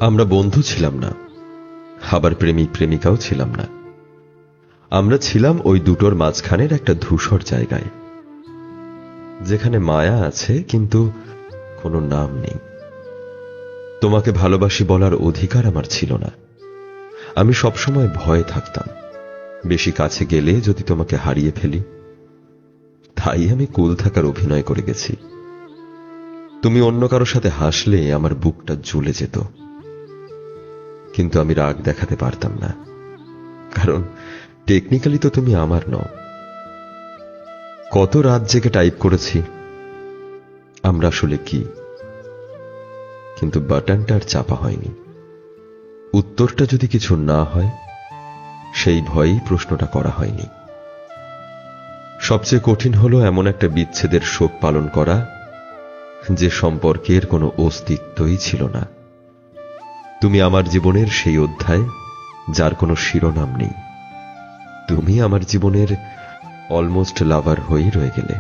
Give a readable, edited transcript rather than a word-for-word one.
আমরা বন্ধু ছিলাম না, আবার প্রেমিক প্রেমিকাও ছিলাম না। আমরা ছিলাম ওই দুটোর মাঝখানের একটা ধূসর জায়গায়, যেখানে মায়া আছে কিন্তু কোনো নাম নেই। তোমাকে ভালোবাসি বলার অধিকার আমার ছিল না। আমি সবসময় ভয়ে থাকতাম, বেশি কাছে গেলে যদি তোমাকে হারিয়ে ফেলি। তাই আমি কুল থাকার অভিনয় করে গেছি। তুমি অন্য কারো সাথে হাসলে আমার বুকটা জ্বলে যেত, কিন্তু আমি রাগ দেখাতে পারতাম না, কারণ টেকনিক্যালি তো তুমি আমার নও। কত রাত জেগে টাইপ করেছি আমরা আসলে কি, কিন্তু বাটনটা আর চাপা হয়নি। উত্তরটা যদি কিছু না হয়, সেই ভয়েই প্রশ্নটা করা হয়নি। সবচেয়ে কঠিন হলো এমন একটা বিচ্ছেদের শোক পালন করা যে সম্পর্কের কোনো অস্তিত্বই ছিল না। তুমি আমার জীবনের সেই অধ্যায় যার কোনো শিরোনাম নেই। তুমি আমার জীবনের অলমোস্ট লাভার হয়েই রয়ে গেলে।